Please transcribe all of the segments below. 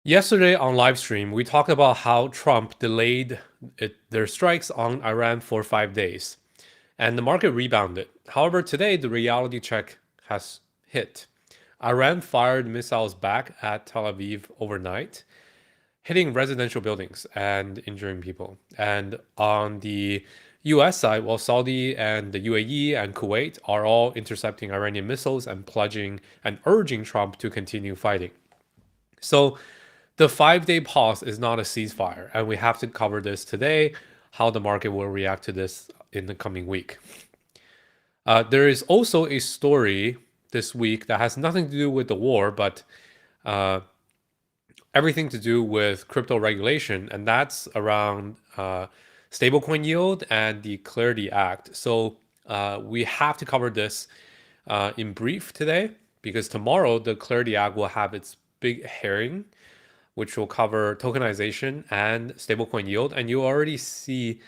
Yesterday on live stream, we talked about how Trump delayed their strikes on Iran for 5 days, and the market rebounded. However, today the reality check has hit. Iran fired missiles back at Tel Aviv overnight, hitting residential buildings and injuring people. And on the US side, while Saudi and the UAE and Kuwait are all intercepting Iranian missiles and pledging and urging Trump to continue fighting. So the 5 day pause is not a ceasefire, and we have to cover this today, how the market will react to this in the coming week. There is also a story this week that has nothing to do with the war, but everything to do with crypto regulation, and that's around stablecoin yield and the Clarity Act. So we have to cover this in brief today, because tomorrow the Clarity Act will have its big hearing, which will cover tokenization and stablecoin yield. And you already see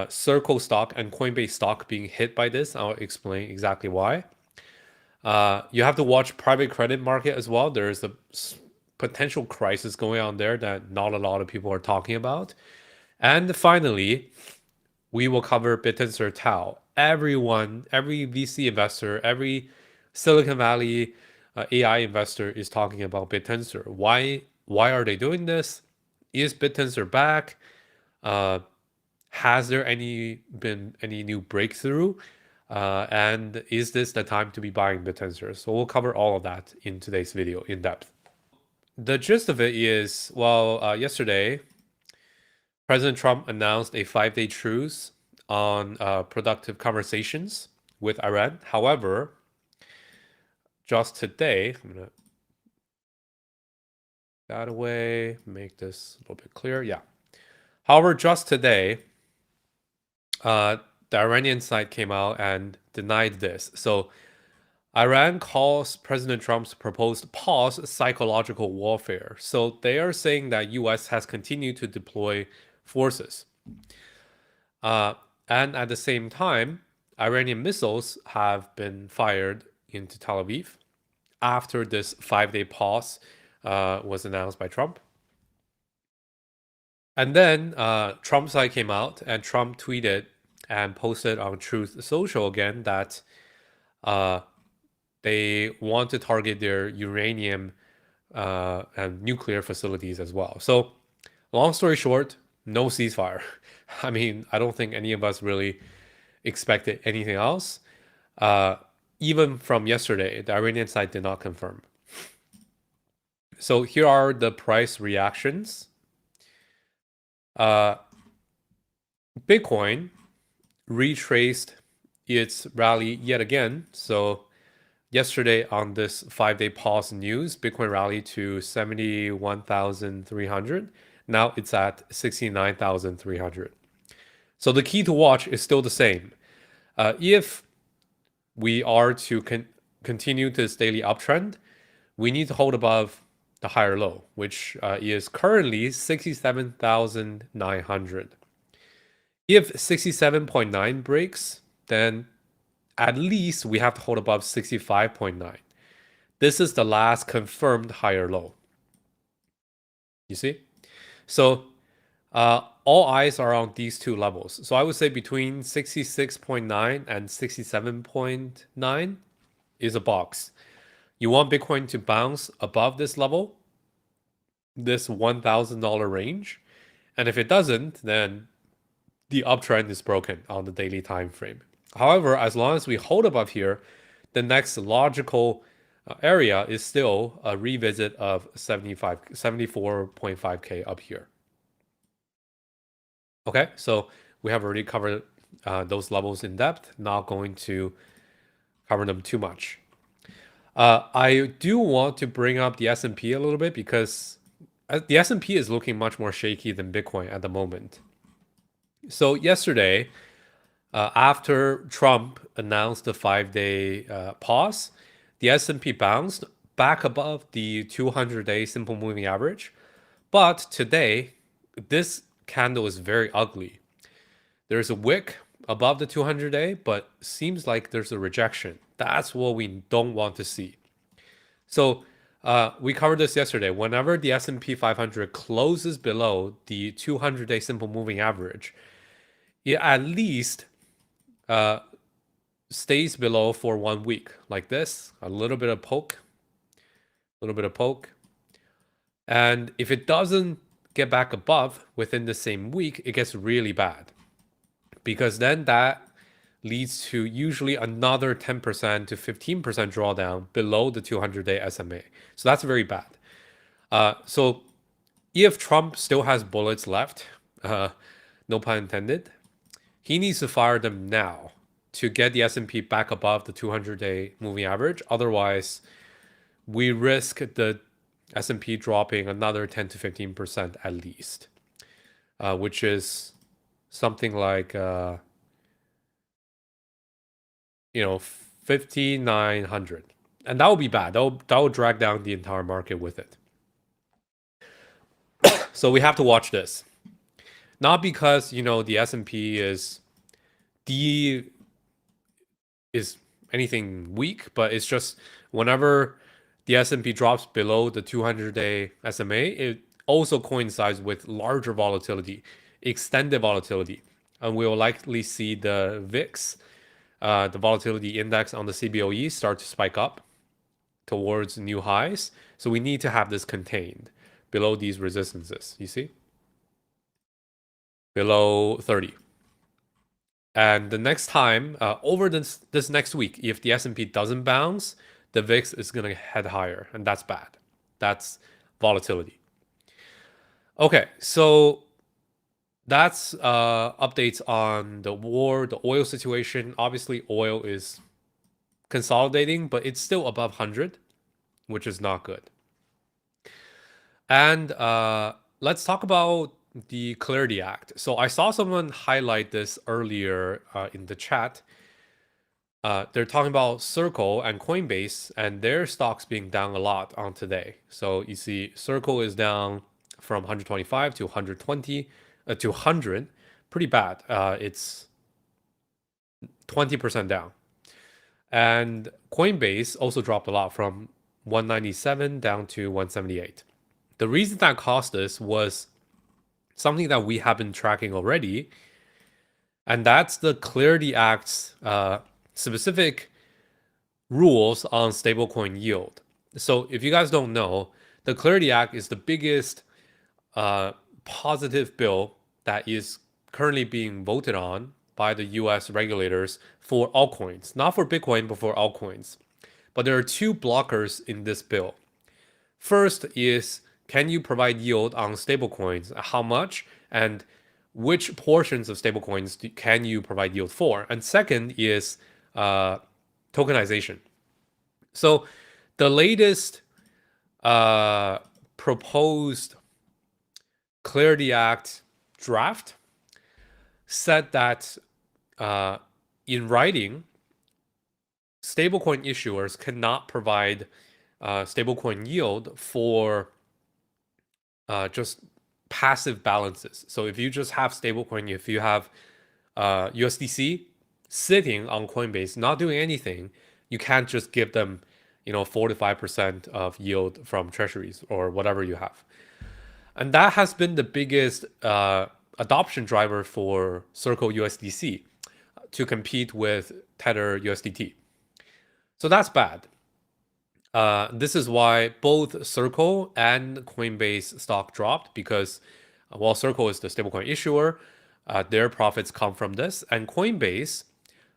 Circle stock and Coinbase stock being hit by this. I'll explain exactly why. You have to watch private credit market as well. There's a potential crisis going on there that not a lot of people are talking about. And finally, we will cover Bittensor Tau. Everyone, every VC investor, every Silicon Valley AI investor is talking about Bittensor. Why are they doing this? Is Bittensor back? Has there been any new breakthrough? And is this the time to be buying Bittensor? So we'll cover all of that in today's video in depth. The gist of it is, well, yesterday, President Trump announced a 5 day truce on productive conversations with Iran. However, just today, I'm going to that away, make this a little bit clearer. Yeah. However, just today, the Iranian side came out and denied this. So Iran calls President Trump's proposed pause psychological warfare. So they are saying that US has continued to deploy forces. And at the same time, Iranian missiles have been fired into Tel Aviv after this 5 day pause was announced by Trump. And then Trump side came out and Trump tweeted and posted on Truth Social again that they want to target their uranium and nuclear facilities as well. So long story short, no ceasefire. I mean, I don't think any of us really expected anything else. Even from yesterday, the Iranian side did not confirm. So here are the price reactions. Bitcoin retraced its rally yet again. So yesterday on this 5 day pause news, Bitcoin rallied to 71,300. Now it's at 69,300. So the key to watch is still the same. If we are to continue this daily uptrend, we need to hold above the higher low, which is currently 67,900. If 67.9 breaks, then at least we have to hold above 65.9. This is the last confirmed higher low. You see? So all eyes are on these two levels. So I would say between 66.9 and 67.9 is a box. You want Bitcoin to bounce above this level, this $1,000 range. And if it doesn't, then the uptrend is broken on the daily time frame. However, as long as we hold above here, the next logical area is still a revisit of 74.5K up here. Okay, so we have already covered those levels in depth. Not going to cover them too much. I do want to bring up the S&P a little bit because the S&P is looking much more shaky than Bitcoin at the moment. So yesterday, after Trump announced the 5 day pause, the S&P bounced back above the 200-day simple moving average. But today, this candle is very ugly. There's a wick above the 200-day, but seems like there's a rejection. That's what we don't want to see. So We covered this yesterday. Whenever the S&P 500 closes below the 200-day simple moving average, it at least uh, stays below for 1 week, like this. A little bit of poke, a little bit of poke. And if it doesn't get back above within the same week, it gets really bad. Because then that leads to usually another 10% to 15% drawdown below the 200-day SMA. So that's very bad. So if Trump still has bullets left, no pun intended, he needs to fire them now to get the S&P back above the 200-day moving average. Otherwise, we risk the S&P dropping another 10 to 15% at least, which is something like 5,900, and that would be bad. That will drag down the entire market with it. So we have to watch this, not because the S&P is anything weak, but it's just whenever the S&P drops below the 200-day SMA, it also coincides with larger volatility, extended volatility, and we will likely see the VIX, the volatility index on the CBOE, start to spike up towards new highs. So we need to have this contained below these resistances. You see, below 30. And the next time, over this next week, if the S&P doesn't bounce, the VIX is going to head higher, and that's bad. That's volatility. Okay, so that's updates on the war, the oil situation. Obviously, oil is consolidating, but it's still above 100, which is not good. And let's talk about the Clarity Act. So I saw someone highlight this earlier in the chat. They're talking about Circle and Coinbase and their stocks being down a lot on today. So you see Circle is down from 125 to 120 to 100. Pretty bad. It's 20% down. And Coinbase also dropped a lot from 197 down to 178. The reason that caused this was something that we have been tracking already, and that's the Clarity Act's specific rules on stablecoin yield. So if you guys don't know, the Clarity Act is the biggest positive bill that is currently being voted on by the US regulators for altcoins, not for Bitcoin, but for altcoins. But there are two blockers in this bill. First is, can you provide yield on stablecoins? How much? And which portions of stablecoins can you provide yield for? And second is tokenization. So the latest proposed Clarity Act draft said that in writing, stablecoin issuers cannot provide stablecoin yield for just passive balances. So if you just have stablecoin, if you have USDC sitting on Coinbase, not doing anything, you can't just give them 4 to 5% of yield from treasuries or whatever you have. And that has been the biggest adoption driver for Circle USDC to compete with Tether USDT. So that's bad. This is why both Circle and Coinbase stock dropped, because while Circle is the stablecoin issuer, their profits come from this, and Coinbase,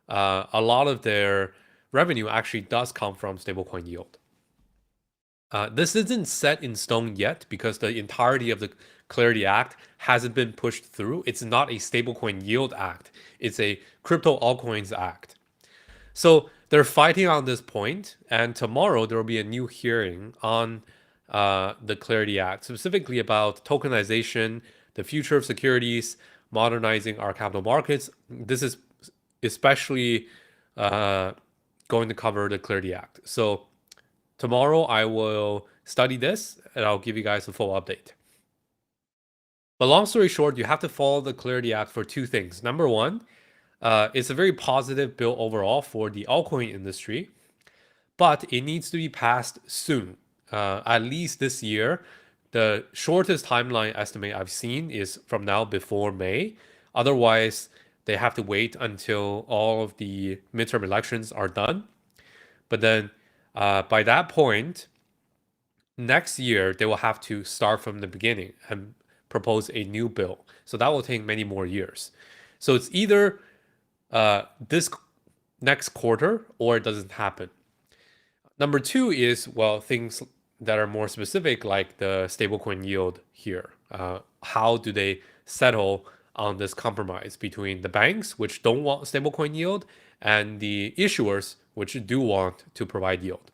a lot of their revenue actually does come from stablecoin yield. This isn't set in stone yet because the entirety of the Clarity Act hasn't been pushed through. It's not a stablecoin yield act. It's a crypto altcoins act. So they're fighting on this point, and tomorrow there will be a new hearing on the Clarity Act, specifically about tokenization, the future of securities, modernizing our capital markets. This is especially going to cover the Clarity Act. So tomorrow I will study this and I'll give you guys a full update. But long story short, you have to follow the Clarity Act for two things. Number one, it's a very positive bill overall for the altcoin industry, but it needs to be passed soon. at least this year, the shortest timeline estimate I've seen is from now before May. Otherwise, they have to wait until all of the midterm elections are done. But then by that point, next year, they will have to start from the beginning and propose a new bill. So that will take many more years. So it's either this next quarter or it doesn't happen. Number two is, well, things that are more specific, like the stablecoin yield here. How do they settle on this compromise between the banks, which don't want stablecoin yield, and the issuers, which do want to provide yield?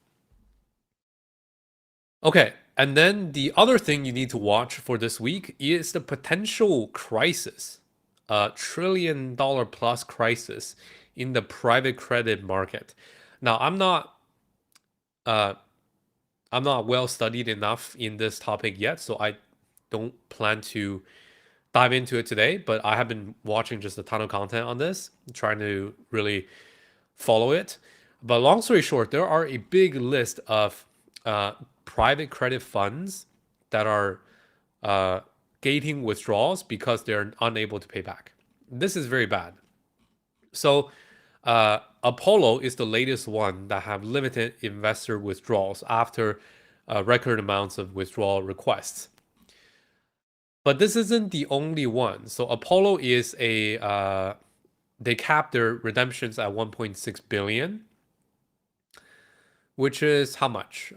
Okay, and then the other thing you need to watch for this week is the potential crisis, a $1 trillion plus crisis in the private credit market. Now, uh, I'm not well studied enough in this topic yet, so I don't plan to dive into it today, but I have been watching just a ton of content on this, trying to really follow it. But long story short, there are a big list of private credit funds that are gating withdrawals because they're unable to pay back. This is very bad. So Apollo is the latest one that have limited investor withdrawals after record amounts of withdrawal requests. But this isn't the only one. So Apollo is they capped their redemptions at 1.6 billion, which is how much?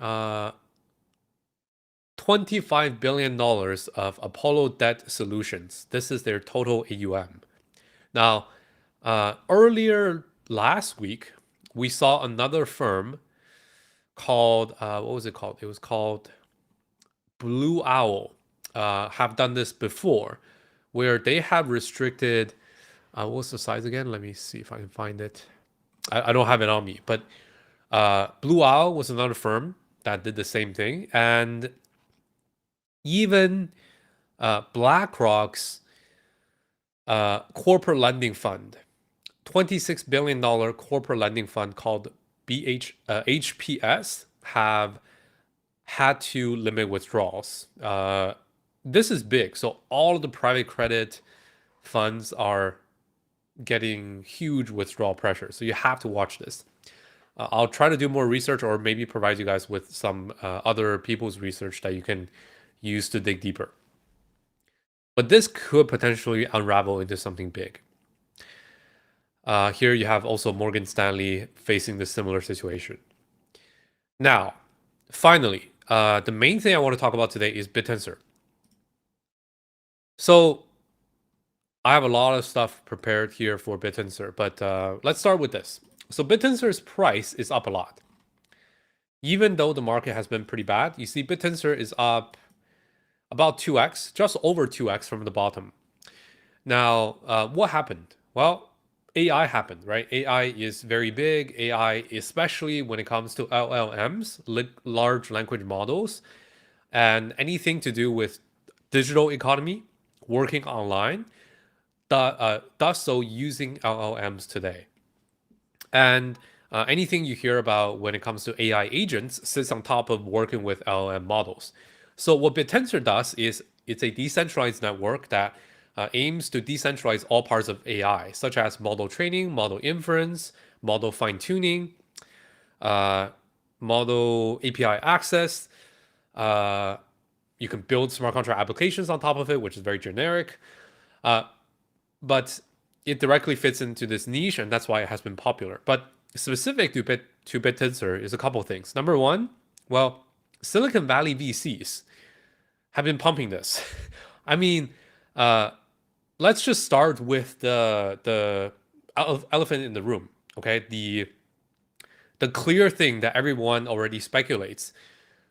$25 billion of Apollo Debt Solutions. This is their total AUM. Now, earlier last week, we saw another firm called, what was it called? It was called Blue Owl, have done this before, where they have restricted, what's the size again? Let me see if I can find it. I don't have it on me, but Blue Owl was another firm that did the same thing. And even BlackRock's corporate lending fund, $26 billion corporate lending fund called HPS, have had to limit withdrawals. This is big. So all of the private credit funds are getting huge withdrawal pressure. So you have to watch this. I'll try to do more research or maybe provide you guys with some other people's research that you can use to dig deeper. But this could potentially unravel into something big. Here you have also Morgan Stanley facing the similar situation. Now, finally, the main thing I want to talk about today is Bittensor. So I have a lot of stuff prepared here for Bittensor, but let's start with this. So Bittensor's price is up a lot. Even though the market has been pretty bad, you see Bittensor is up about 2x, just over 2x from the bottom. Now, what happened? Well, AI happened, right? AI is very big. AI, especially when it comes to LLMs, large language models, and anything to do with digital economy, working online, does so using LLMs today. And anything you hear about when it comes to AI agents sits on top of working with LLM models. So what Bittensor does is it's a decentralized network that aims to decentralize all parts of AI, such as model training, model inference, model fine-tuning, model API access. You can build smart contract applications on top of it, which is very generic. But it directly fits into this niche, and that's why it has been popular. But specific to Bittensor is a couple of things. Number one, well, Silicon Valley VCs have been pumping this. I mean, let's just start with the elephant in the room. Okay, the clear thing that everyone already speculates.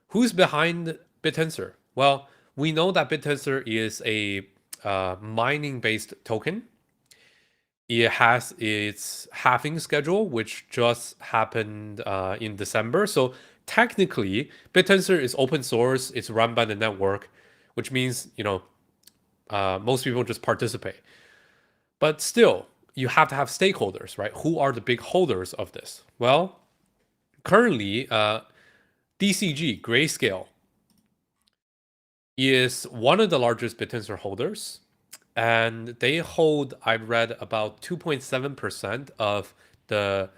Who's behind Bittensor? Well, we know that Bittensor is a mining-based token. It has its halving schedule, which just happened in December. So technically, Bittensor is open source. It's run by the network, which means, most people just participate. But still, you have to have stakeholders, right? Who are the big holders of this? Well, currently, DCG, Grayscale, is one of the largest Bittensor holders. And they hold, I've read, about 2.7% of the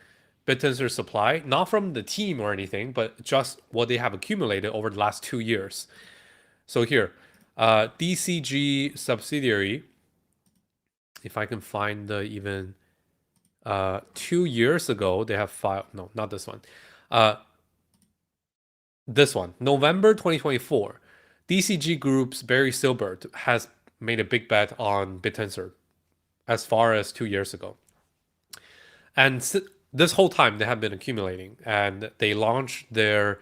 Bittensor supply, not from the team or anything, but just what they have accumulated over the last 2 years. So here, DCG subsidiary, if I can find the even 2 years ago, they have filed, no, not this one. This one, November 2024, DCG Group's Barry Silbert has made a big bet on Bittensor as far as 2 years ago. And this whole time they have been accumulating, and they launched their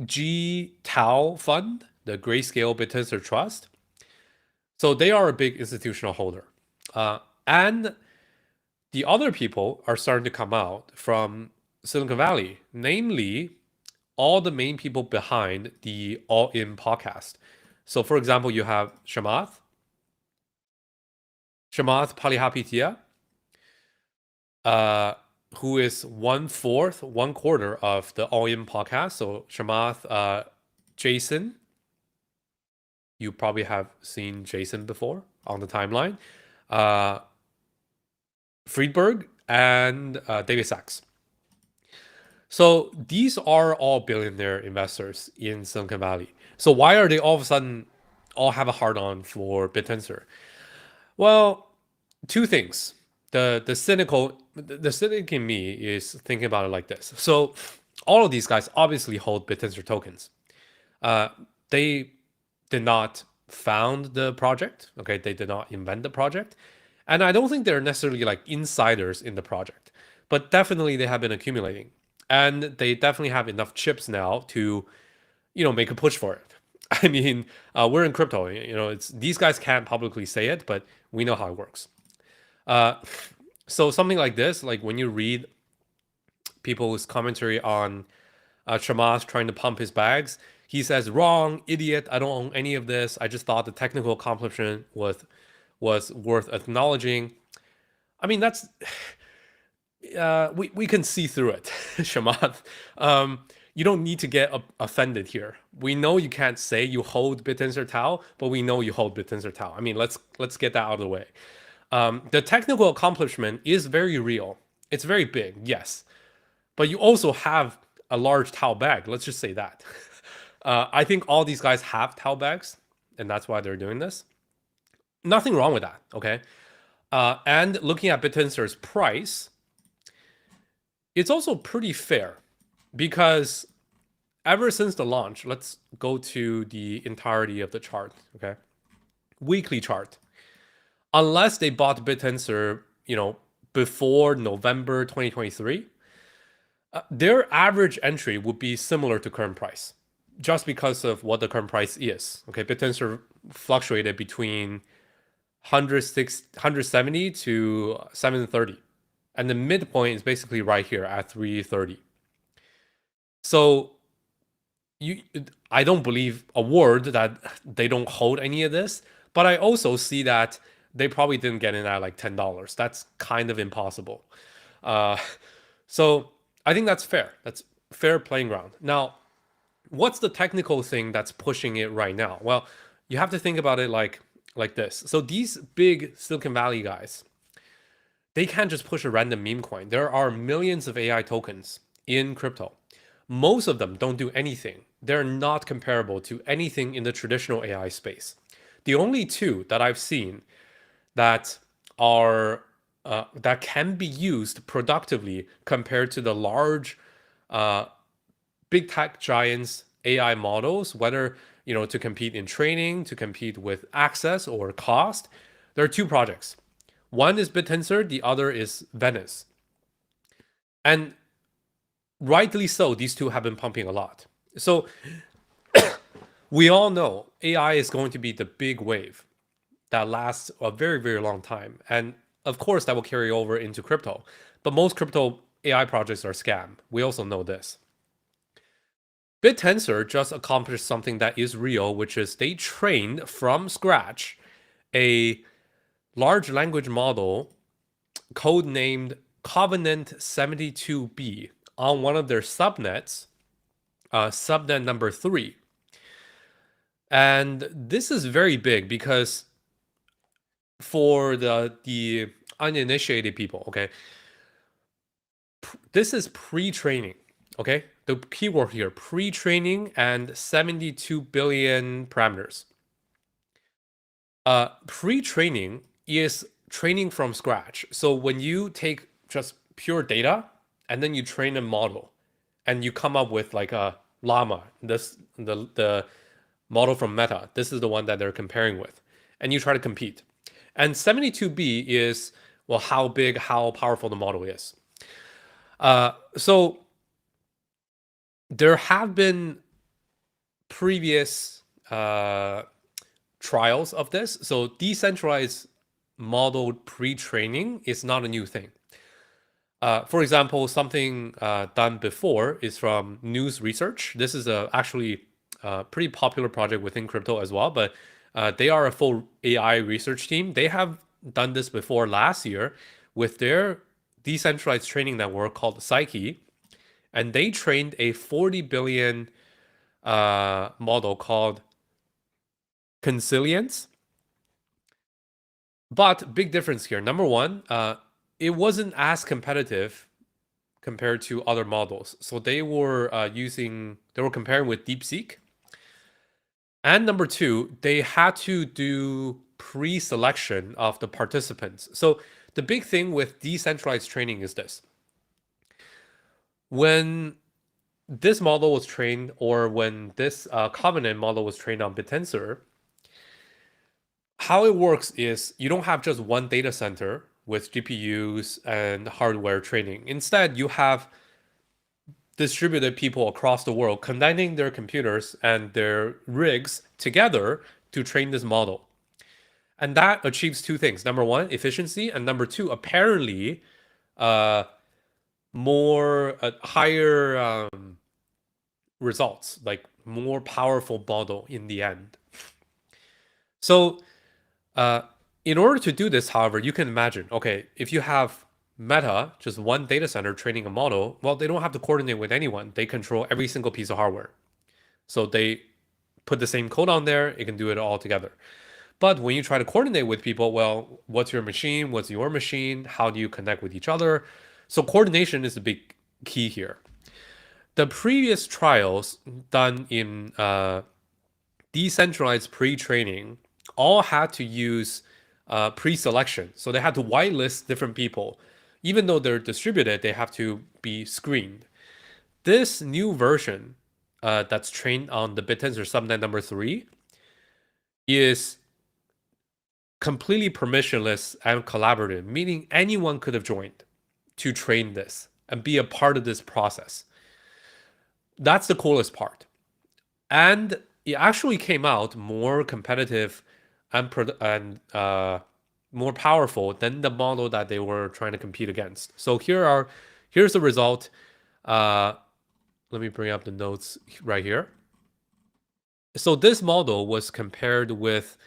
G Tau fund, the Grayscale Bittensor Trust. So they are a big institutional holder. And the other people are starting to come out from Silicon Valley, namely all the main people behind the All In podcast. So, for example, you have Chamath Palihapitiya, who is 1/4 of the All In podcast. So, Chamath, Jason, you probably have seen Jason before on the timeline, Friedberg, and David Sachs. So these are all billionaire investors in Silicon Valley. So why are they all of a sudden all have a hard on for Bittensor? Well, two things. The cynic in me is thinking about it like this. So all of these guys obviously hold Bittensor tokens. They did not found the project. Okay, they did not invent the project, and I don't think they're necessarily like insiders in the project, but definitely they have been accumulating. And they definitely have enough chips now to, make a push for it. I mean, we're in crypto. It's these guys can't publicly say it, but we know how it works. So something like this, like when you read people's commentary on Chamath trying to pump his bags, he says, "Wrong, idiot! I don't own any of this. I just thought the technical accomplishment was worth acknowledging." I mean, that's we can see through it, Chamath. You don't need to get offended here. We know you can't say you hold Bittensor Tau, but we know you hold Bittensor Tau. I mean, let's get that out of the way. The technical accomplishment is very real. It's very big, yes, but you also have a large Tau bag. Let's just say that. I think all these guys have Tau bags, and that's why they're doing this. Nothing wrong with that, okay? And looking at Bittensor's price, it's also pretty fair because ever since the launch, let's go to the entirety of the chart, okay? Weekly chart. Unless they bought Bittensor, before November 2023, their average entry would be similar to current price just because of what the current price is. Okay, Bittensor fluctuated between 170 to 730. And the midpoint is basically right here at 330. So I don't believe a word that they don't hold any of this, but I also see that they probably didn't get in at like $10. That's kind of impossible. So I think that's fair. That's fair playing ground. Now, what's the technical thing that's pushing it right now? Well, you have to think about it like this. So these big Silicon Valley guys, they can't just push a random meme coin. There are millions of AI tokens in crypto. Most of them don't do anything. They're not comparable to anything in the traditional AI space. The only two that I've seen that are that can be used productively compared to the large big tech giants AI models, whether to compete in training, to compete with access or cost, there are two projects. One is Bittensor, the other is Venice. And rightly so, these two have been pumping a lot. So we all know AI is going to be the big wave that lasts a very, very long time. And of course, that will carry over into crypto. But most crypto AI projects are scam. We also know this. Bittensor just accomplished something that is real, which is they trained from scratch a large language model codenamed Covenant 72B on one of their subnets subnet number 3. And this is very big because for the uninitiated people, okay, this is pre-training, okay? The keyword here, pre-training and 72 billion parameters. Pre-training is training from scratch. So when you take just pure data and then you train a model and you come up with like a llama, the model from Meta, this is the one that they're comparing with, and you try to compete. And 72B is, well, how big, how powerful the model is. So there have been previous trials of this. So decentralized model pre-training is not a new thing. For example, something done before is from News Research. This is actually a pretty popular project within crypto as well, but they are a full AI research team. They have done this before last year with their decentralized training network called Psyche, and they trained a 40 billion model called Consilience. But big difference here. Number one, it wasn't as competitive compared to other models. So they were comparing with DeepSeek. And number two, they had to do pre-selection of the participants. So the big thing with decentralized training is this. When this model was trained, or when this Covenant model was trained on Bittensor, how it works is you don't have just one data center with GPUs and hardware training. Instead, you have distributed people across the world connecting their computers and their rigs together to train this model. And that achieves two things. Number one, efficiency. And number two, apparently, higher results, like more powerful model in the end. So in order to do this, however, you can imagine, okay, if you have Meta, just one data center training a model, well, they don't have to coordinate with anyone. They control every single piece of hardware. So they put the same code on there, it can do it all together. But when you try to coordinate with people, well, what's your machine? What's your machine? How do you connect with each other? So coordination is the big key here. The previous trials done in decentralized pre-training all had to use pre-selection. So they had to whitelist different people. Even though they're distributed, they have to be screened. This new version that's trained on the Bittensor subnet number 3 is completely permissionless and collaborative, meaning anyone could have joined to train this and be a part of this process. That's the coolest part. And it actually came out more competitive and more powerful than the model that they were trying to compete against. So here's the result. Let me bring up the notes right here. So this model was compared with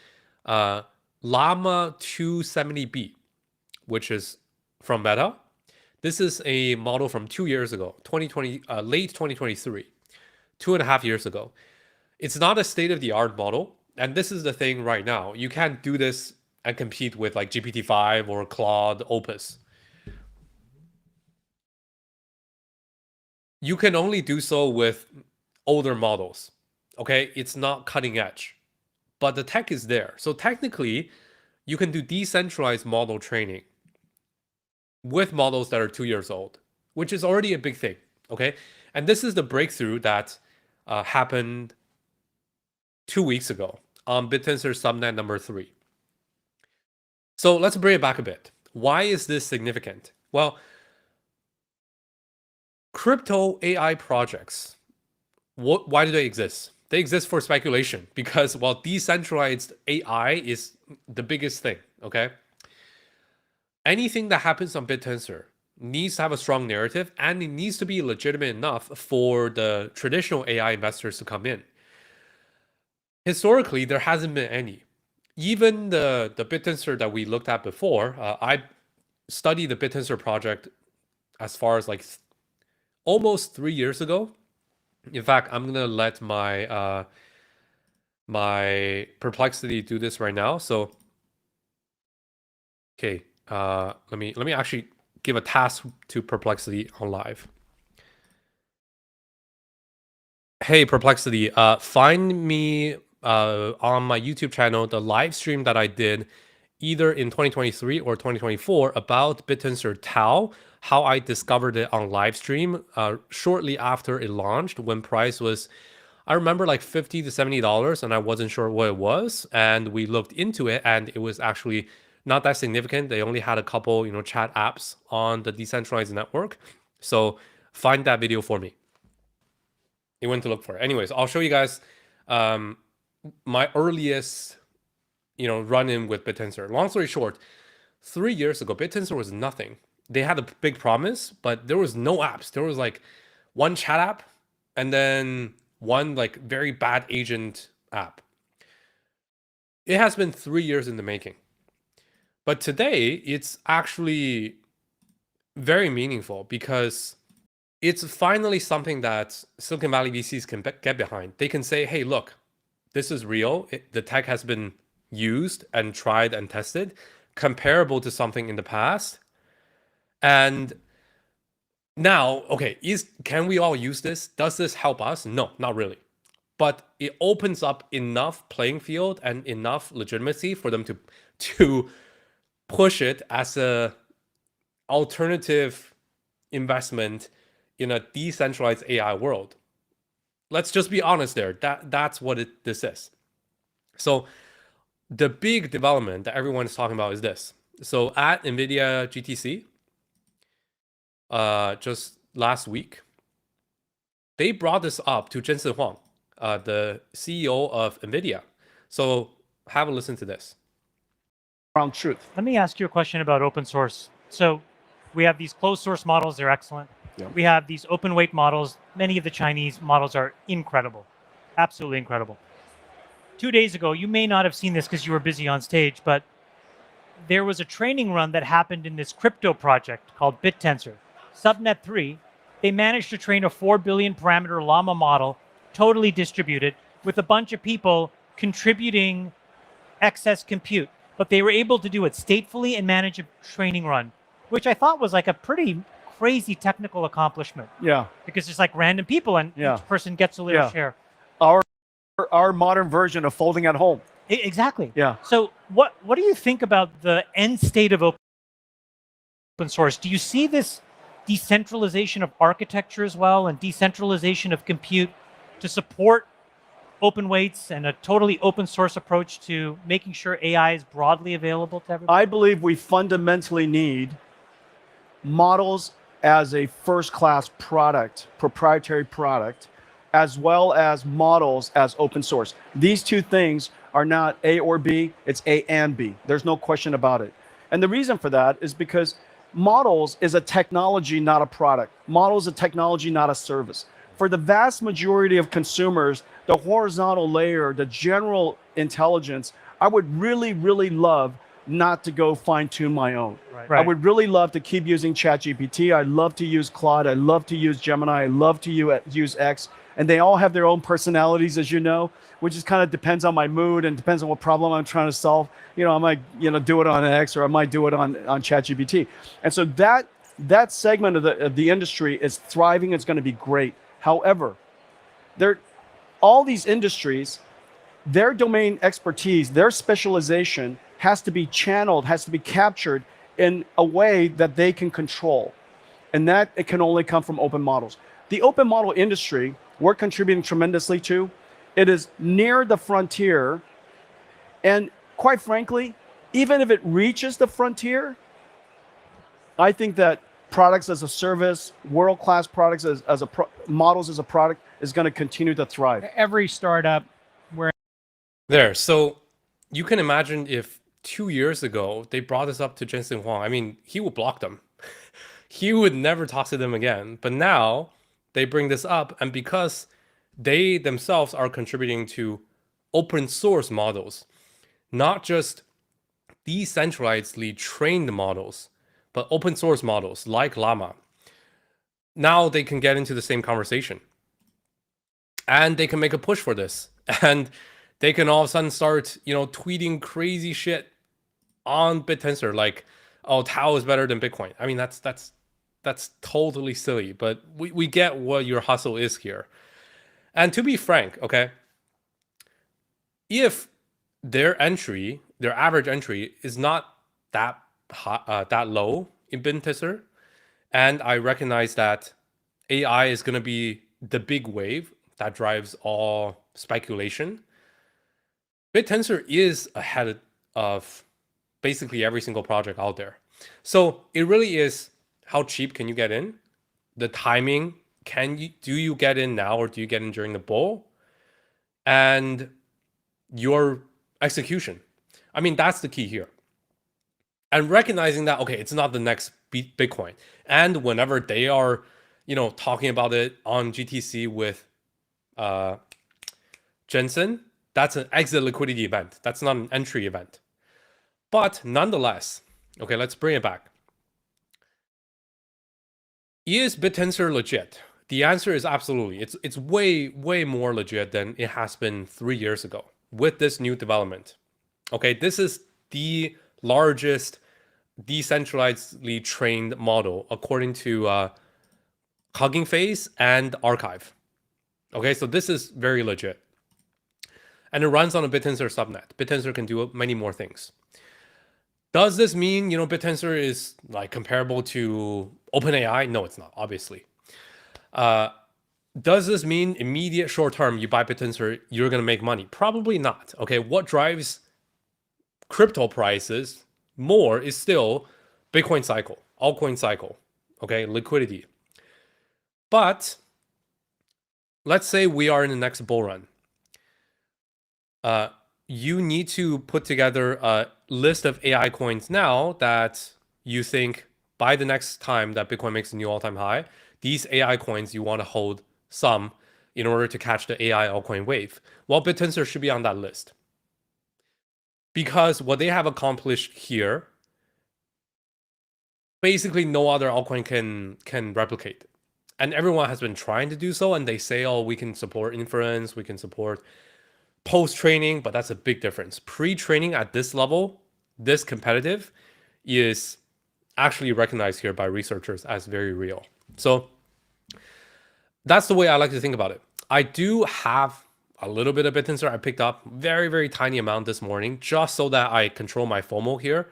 Llama 270B, which is from Meta. This is a model from 2 years ago, late 2023, 2.5 years ago. It's not a state-of-the-art model. And this is the thing right now. You can't do this and compete with like GPT-5 or Claude Opus. You can only do so with older models. Okay, it's not cutting edge, but the tech is there. So technically, you can do decentralized model training with models that are 2 years old, which is already a big thing. Okay, and this is the breakthrough that happened 2 weeks ago on Bittensor subnet number 3. So let's bring it back a bit. Why is this significant? Well, crypto AI projects, why do they exist? They exist for speculation because, well, decentralized AI is the biggest thing, okay? Anything that happens on Bittensor needs to have a strong narrative, and it needs to be legitimate enough for the traditional AI investors to come in. Historically, there hasn't been any. Even the Bittensor that we looked at before, I studied the Bittensor project as far as like almost 3 years ago. In fact, I'm gonna let my Perplexity do this right now. So, okay, let me actually give a task to Perplexity on live. Hey Perplexity, find me on my YouTube channel the live stream that I did either in 2023 or 2024 about Bittensor Tau, how I discovered it on live stream shortly after it launched when price was, I remember like $50 to $70 and I wasn't sure what it was. And we looked into it and it was actually not that significant. They only had a couple, chat apps on the decentralized network. So find that video for me. It went to look for it. Anyways, I'll show you guys my earliest, run-in with Bittensor. Long story short, 3 years ago, Bittensor was nothing. They had a big promise, but there was no apps. There was like one chat app and then one like very bad agent app. It has been 3 years in the making. But today, it's actually very meaningful because it's finally something that Silicon Valley VCs can get behind. They can say, hey, look, this is real. The tech has been used and tried and tested, comparable to something in the past. And now, okay, can we all use this? Does this help us? No, not really. But it opens up enough playing field and enough legitimacy for them to push it as a alternative investment in a decentralized AI world. Let's just be honest there. That's what this is. So the big development that everyone is talking about is this. So at Nvidia GTC, just last week, they brought this up to Jensen Huang, the CEO of Nvidia. So have a listen to this. Ground truth. Let me ask you a question about open source. So we have these closed source models, they're excellent. Yeah. We have these open weight models. Many of the Chinese models are incredible, absolutely incredible. 2 days ago, you may not have seen this because you were busy on stage, but there was a training run that happened in this crypto project called Bittensor. Subnet 3, they managed to train a 4 billion parameter llama model, totally distributed, with a bunch of people contributing excess compute. But they were able to do it statefully and manage a training run, which I thought was like a pretty crazy technical accomplishment. Yeah. Because it's like random people and each person gets a little share. Our modern version of folding at home. Exactly. Yeah. So what do you think about the end state of open source? Do you see this decentralization of architecture as well and decentralization of compute to support open weights and a totally open source approach to making sure AI is broadly available to everybody? I believe we fundamentally need models as a first-class product, proprietary product, as well as models as open source. These two things are not A or B, it's A and B. There's no question about it. And the reason for that is because models is a technology, not a product. Models a technology, not a service. For the vast majority of consumers, the horizontal layer, the general intelligence, I would really, really love not to go fine-tune my own. Right. I would really love to keep using ChatGPT. I love to use Claude. I love to use Gemini. I love to use X. And they all have their own personalities, as you know, which just kind of depends on my mood and depends on what problem I'm trying to solve. I might do it on X or I might do it on ChatGPT. And so that segment of the industry is thriving. It's going to be great. However, all these industries, their domain expertise, their specialization has to be channeled, has to be captured in a way that they can control. And that it can only come from open models. The open model industry, we're contributing tremendously to. It is near the frontier. And quite frankly, even if it reaches the frontier, I think that products as a service, world-class products models as a product is going to continue to thrive. Every startup there. So you can imagine if 2 years ago they brought this up to Jensen Huang, I mean, he would block them. He would never talk to them again. But now they bring this up, and because they themselves are contributing to open source models, not just decentralizedly trained models, but open source models like Llama, now they can get into the same conversation. and they can make a push for this, and they can all of a sudden start, tweeting crazy shit on Bittensor, like, oh, Tau is better than Bitcoin. I mean, that's totally silly, but we get what your hustle is here. And to be frank, okay, if their average entry is not that high, that low in Bittensor, and I recognize that AI is going to be the big wave that drives all speculation, Bittensor is ahead of basically every single project out there. So it really is, how cheap can you get in? The timing, do you get in now, or do you get in during the bull? And your execution. I mean, that's the key here. And recognizing that, okay, it's not the next Bitcoin. And whenever they are, talking about it on GTC with Jensen, that's an exit liquidity event. That's not an entry event. But nonetheless, okay, let's bring it back. Is Bittensor legit? The answer is absolutely. It's way, way more legit than it has been 3 years ago with this new development. Okay, this is the largest decentralizedly trained model according to Hugging Face and Archive. Okay, so this is very legit. And it runs on a Bittensor subnet. Bittensor can do many more things. Does this mean, Bittensor is like comparable to OpenAI? No, it's not, obviously. Does this mean immediate short term you buy Bittensor, you're going to make money? Probably not. Okay, what drives crypto prices more is still Bitcoin cycle, altcoin cycle, okay, liquidity. But let's say we are in the next bull run. You need to put together a list of AI coins now that you think by the next time that Bitcoin makes a new all-time high, these AI coins you want to hold some in order to catch the AI altcoin wave. Well, Bittensor should be on that list. Because what they have accomplished here, basically no other altcoin can replicate. And everyone has been trying to do so, and they say, oh, we can support inference, we can support post-training, but that's a big difference. Pre-training at this level, this competitive, is actually recognized here by researchers as very real. So that's the way I like to think about it. I do have a little bit of Bittensor I picked up, very, very tiny amount this morning, just so that I control my FOMO here.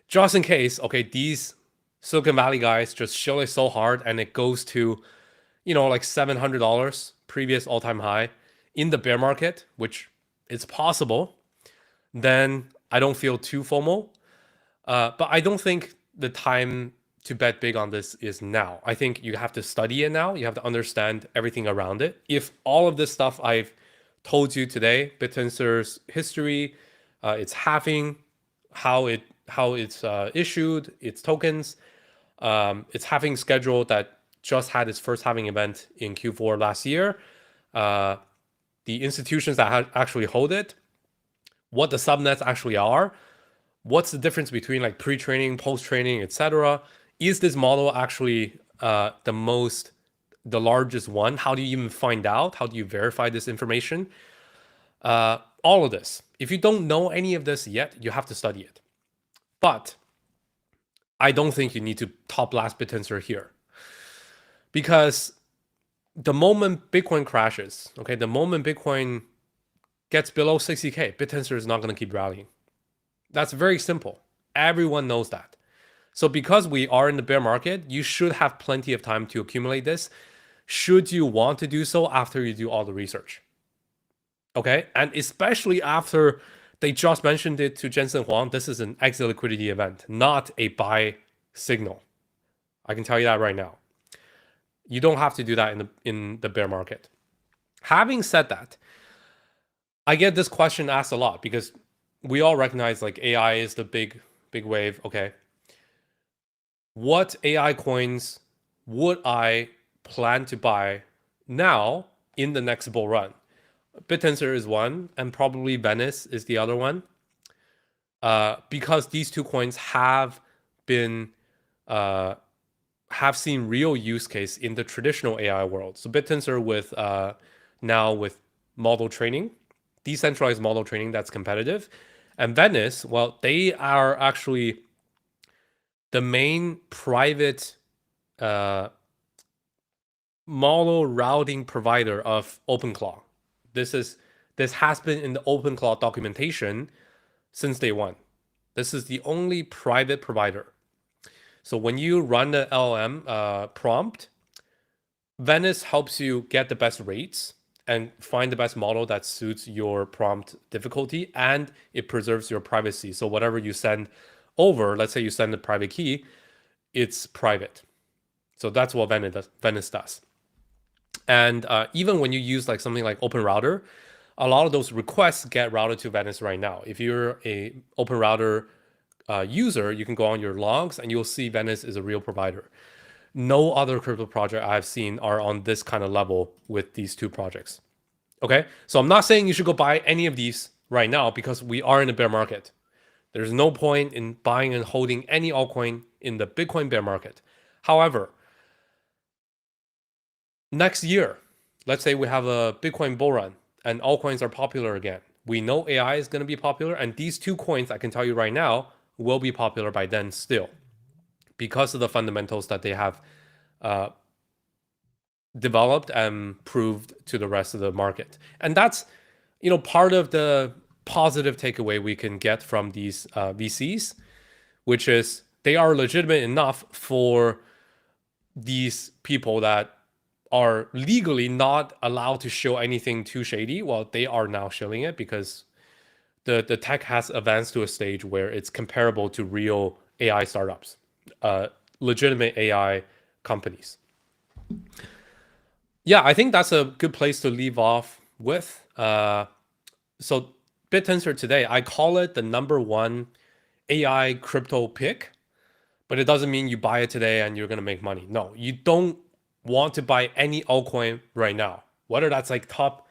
Just in case, okay, these Silicon Valley guys just show it so hard and it goes to, like $700, previous all-time high in the bear market, which is possible, then I don't feel too FOMO. But I don't think the time to bet big on this is now. I think you have to study it now. You have to understand everything around it. If all of this stuff I've told you today, Bittensor's history, its halving, how it's issued, its tokens, its halving schedule that just had its first halving event in Q4 last year, the institutions that actually hold it, what the subnets actually are, what's the difference between like pre-training, post-training, etc. Is this model actually the largest one? How do you even find out? How do you verify this information? All of this. If you don't know any of this yet, you have to study it. But I don't think you need to top blast Bittensor here. Because the moment Bitcoin crashes, okay, the moment Bitcoin gets below 60K, Bittensor is not going to keep rallying. That's very simple. Everyone knows that. So because we are in the bear market, you should have plenty of time to accumulate this, should you want to do so after you do all the research. Okay, and especially after they just mentioned it to Jensen Huang, this is an exit liquidity event, not a buy signal. I can tell you that right now. You don't have to do that in the bear market. Having said that, I get this question asked a lot because we all recognize like AI is the big wave. Okay, what AI coins would I plan to buy now in the next bull run? Bittensor is one, and probably Venice is the other one, because these two coins have been have seen real use case in the traditional AI world. So Bittensor with now with model training, decentralized model training that's competitive. And Venice, well, they are actually the main private model routing provider of OpenClaw. This has been in the OpenClaw documentation since day one. This is the only private provider. So when you run the LLM prompt, Venice helps you get the best rates and find the best model that suits your prompt difficulty, and it preserves your privacy. So whatever you send over, let's say you send a private key, it's private. So that's what Venice does. And even when you use like something like OpenRouter, a lot of those requests get routed to Venice right now. If you're a OpenRouter user, you can go on your logs and you'll see Venice is a real provider. No other crypto project I've seen are on this kind of level with these two projects. Okay, so I'm not saying you should go buy any of these right now because we are in a bear market. There's no point in buying and holding any altcoin in the Bitcoin bear market. However, next year, let's say we have a Bitcoin bull run and altcoins are popular again. We know AI is going to be popular, and these two coins, I can tell you right now, will be popular by then still, because of the fundamentals that they have developed and proved to the rest of the market. And that's, part of the positive takeaway we can get from these VCs, which is they are legitimate enough for these people that are legally not allowed to show anything too shady. Well, they are now showing it because the tech has advanced to a stage where it's comparable to real AI startups, legitimate AI companies. Yeah, I think that's a good place to leave off with. So Bittensor today, I call it the #1 AI crypto pick, but it doesn't mean you buy it today and you're going to make money. No, you don't want to buy any altcoin right now, whether that's like top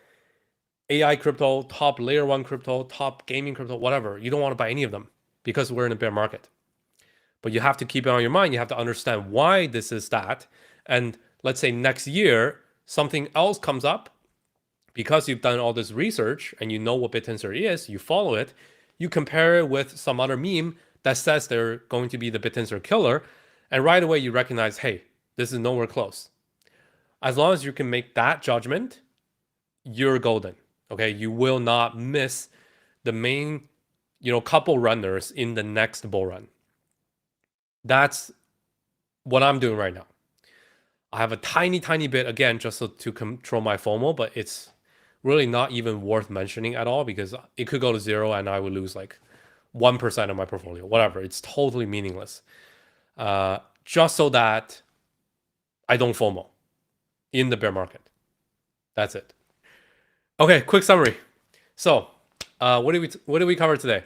AI crypto, top layer 1 crypto, top gaming crypto, whatever. You don't want to buy any of them because we're in a bear market. But you have to keep it on your mind. You have to understand why this is that. And let's say next year, something else comes up because you've done all this research and you know what Bittensor is, you follow it, you compare it with some other meme that says they're going to be the Bittensor killer, and right away you recognize, hey, this is nowhere close. As long as you can make that judgment, you're golden. Okay, you will not miss the main, couple runners in the next bull run. That's what I'm doing right now. I have a tiny bit, again, just to control my FOMO, but it's really not even worth mentioning at all because it could go to 0 and I would lose like 1% of my portfolio, whatever. It's totally meaningless. Just so that I don't FOMO in the bear market. That's it. Okay, quick summary. So, what did we cover today?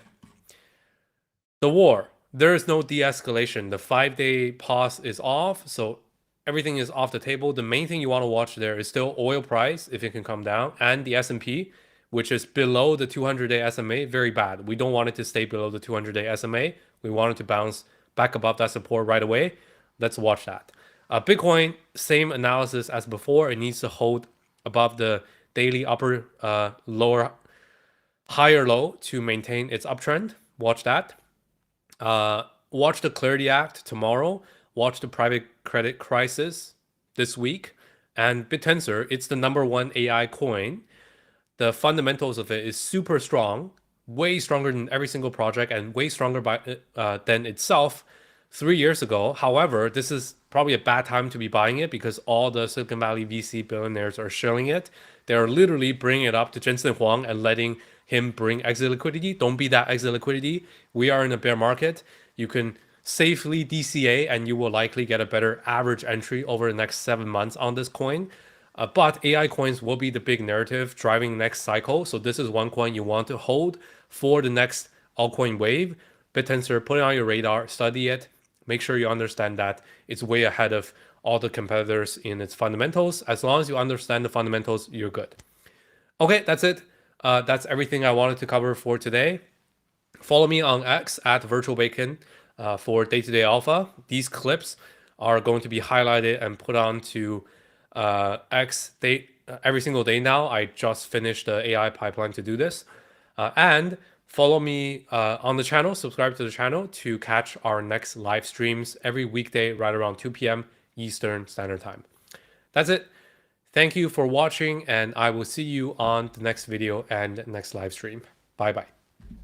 The war. There is no de-escalation. The 5-day pause is off, so everything is off the table. The main thing you want to watch there is still oil price, if it can come down, and the S&P, which is below the 200-day SMA. Very bad. We don't want it to stay below the 200-day SMA. We want it to bounce back above that support right away. Let's watch that. Bitcoin, same analysis as before. It needs to hold above the daily upper, lower, higher low to maintain its uptrend. Watch that. Watch the Clarity Act tomorrow. Watch the private credit crisis this week. And Bittensor, it's the #1 AI coin. The fundamentals of it is super strong, way stronger than every single project and way stronger than itself 3 years ago. However, this is probably a bad time to be buying it because all the Silicon Valley VC billionaires are shilling it. They're literally bringing it up to Jensen Huang and letting him bring exit liquidity. Don't be that exit liquidity. We are in a bear market. You can safely DCA and you will likely get a better average entry over the next 7 months on this coin. But AI coins will be the big narrative driving next cycle. So this is one coin you want to hold for the next altcoin wave. Bittensor, put it on your radar, study it. Make sure you understand that it's way ahead of all the competitors in its fundamentals. As long as you understand the fundamentals, you're good. Okay, that's it. That's everything I wanted to cover for today. Follow me on X at virtualbacon for day-to-day alpha. These clips are going to be highlighted and put onto X every single day now. I just finished the AI pipeline to do this. And follow me on the channel, subscribe to the channel to catch our next live streams every weekday right around 2 p.m. Eastern Standard Time. That's it. Thank you for watching, and I will see you on the next video and next live stream. Bye-bye.